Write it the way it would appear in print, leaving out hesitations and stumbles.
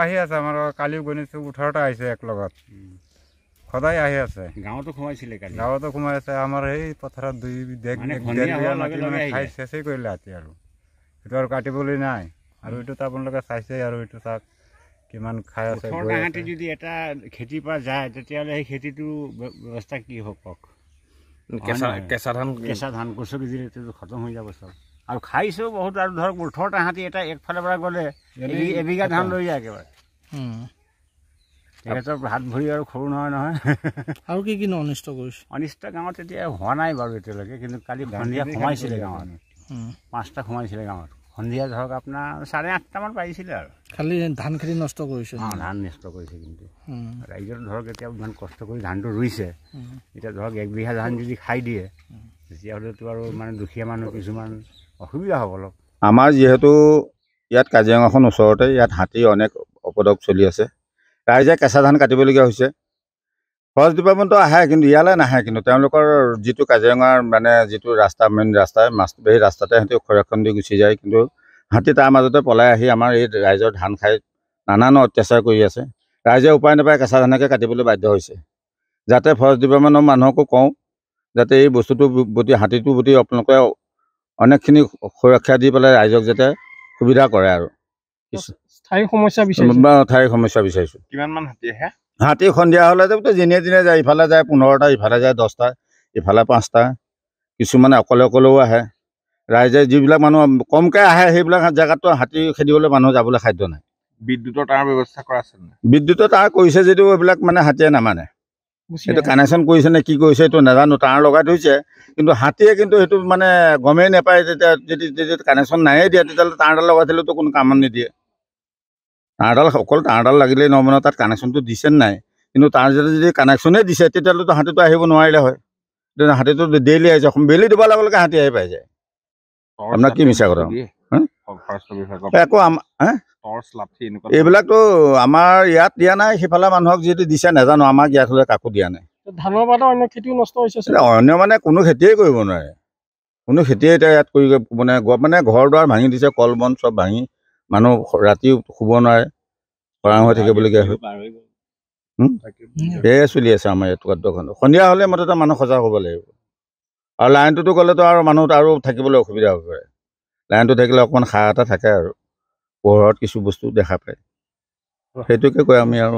আহি আছে আমাৰ কালিও গণিছো 18টা আহিছে এক লগত সদায় আহি আছে গাঁৱতো সোমাইছিলে কালি গাঁৱতো সোমাই আছে আমাৰ এই পথাৰত দুই দেখ খাই চেচেই কৰিলে হাতী আৰু সেইটো আৰু কাটিবলৈ নাই আৰু এইটোত আপোনালোকে চাইছে আৰু এইটো চাওক কিমান খাই আছে হাতী যদি এটা খেতিৰ পৰা যায় তেতিয়াহ'লে সেই খেতিটো ব্যৱস্থা কি হ'ব কওক কেঁচা ধান কচুকি দিলে খতম হৈ যাব চব আৰু খাইছেও বহুত আৰু ধৰক 18টা হাতী এটা একফালৰ পৰা গ'লে এবিঘা ধান লৈ যায় একেবাৰে তেখেতৰ হাত ভৰি আৰু সৰু নহয় আৰু কি কি অনিষ্ট কৰিছে অনিষ্ট গাঁৱত এতিয়া হোৱা নাই বাৰু এতিয়ালৈকে কিন্তু কালি সন্ধিয়া সোমাইছিলে গাঁৱত 5টা সোমাইছিলে গাঁৱত সন্ধিয়া ধৰক আপোনাৰ 8:30মান পাৰিছিলে আৰু খালি ধান খেতি নষ্ট কৰিছে ধান নষ্ট কৰিছে কিন্তু ৰাইজৰ ধৰক এতিয়া ইমান কষ্ট কৰি ধানটো ৰুইছে এতিয়া ধৰক 1 বিঘা ধান যদি খাই দিয়ে তেতিয়াহ'লেতো আৰু মানে দুখীয়া মানুহ কিছুমান অসুবিধা হ'ব অলপ আমাৰ যিহেতু ইয়াত কাজিৰঙাখন ওচৰতে ইয়াত হাতী অনেক উপদ্ৰৱ চলি আছে ৰাইজে কেঁচা ধান কাটিবলগীয়া হৈছে ফৰেষ্ট ডিপাৰ্টমেণ্টটো আহে কিন্তু ইয়ালৈ নাহে কিন্তু তেওঁলোকৰ যিটো কাজিৰঙাৰ মানে যিটো ৰাস্তা মেইন ৰাস্তা সেই ৰাস্তাতে সিহঁতি সংৰক্ষণ দি গুচি যায় কিন্তু হাতী তাৰ মাজতে পলাই আহি আমাৰ এই ৰাইজৰ ধান খাই নানান অত্যাচাৰ কৰি আছে ৰাইজে উপায় নাপায় কেঁচা ধানকে কাটিবলৈ বাধ্য হৈছে যাতে ফৰেষ্ট ডিপাৰ্টমেণ্টৰ মানুহকো কওঁ যাতে এই বস্তুটোৰ প্ৰতি হাতীটোৰ প্ৰতি আপোনালোকে অনেকখিনি সুৰক্ষা দি পেলাই ৰাইজক যাতে সুবিধা কৰে আৰু স্থায়ী সমস্যা বিচাৰিছোঁ কিমানমান হাতী আহে হাতী সন্ধিয়া হ'লে যে যেনে যায় ইফালে যায় 15টা ইফালে যায় 10টা ইফালে 5টা কিছুমানে অকলেও আহে ৰাইজে যিবিলাক মানুহ কমকৈ আহে সেইবিলাক জেগাততো হাতী খেদিবলৈ মানুহ যাবলৈ খাদ্য নাই বিদ্যুতৰ তাৰ ব্যৱস্থা কৰা আছে বিদ্যুতৰ তাৰ কৰিছে যদিও এইবিলাক মানে হাতীয়ে নামানে এইটো কানেকশ্যন কৰিছে নে কি কৰিছে এইটো নাজানো তাৰ লগাই থৈছে কিন্তু হাতীয়ে কিন্তু সেইটো মানে গমেই নাপায় যেতিয়া যদি কানেকশ্যন নায়ে দিয়ে তেতিয়াহ'লে তাঁৰডাল লগাই থ'লেতো কোনো কামত নিদিয়ে অকল তাঁৰডাল লাগিলেই নহ'ব নহয় তাত কানেকশ্যনটো দিছে নাই কিন্তু তাৰ যদি কানেকশ্যনেই দিছে তেতিয়াহ'লেতো হাতীটো আহিব নোৱাৰিলে হয় তেতিয়া হাতীটো ডেইলি আহিছে বেলি দিব লগে লগে হাতী আহি পাই যায় আপোনাক কি মিছা কথা একো এইবিলাকতো আমাৰ ইয়াত দিয়া নাই সিফালে মানুহক যিটো দিছে নাজানো আমাক ইয়াত হ'লে কাকো দিয়া নাই ধানৰ বাদৰ অন্য খেতিও নষ্ট হৈছে অন্য মানে কোনো খেতিয়ে কৰিব নোৱাৰে কোনো খেতিয়ে এতিয়া ইয়াত কৰি মানে ঘৰ দুৱাৰ ভাঙি দিছে কল বন চব ভাঙি মানুহ ৰাতি শুব নোৱাৰে খৰাং হৈ থাকিবলগীয়া হয় সেয়ে চলি আছে আমাৰ ইয়াত খাদ্যখন সন্ধিয়া হ'লে মুঠতে মানুহ সজাগ হ'ব লাগিব আৰু লাইনটোতো গ'লেতো আৰু মানুহ আৰু থাকিবলৈ অসুবিধা হ'ব পাৰে লাইনটো থাকিলে অকণমান সাৰ এটা থাকে আৰু পোহৰত কিছু বস্তু দেখা পায় সেইটোকে কয় আমি আৰু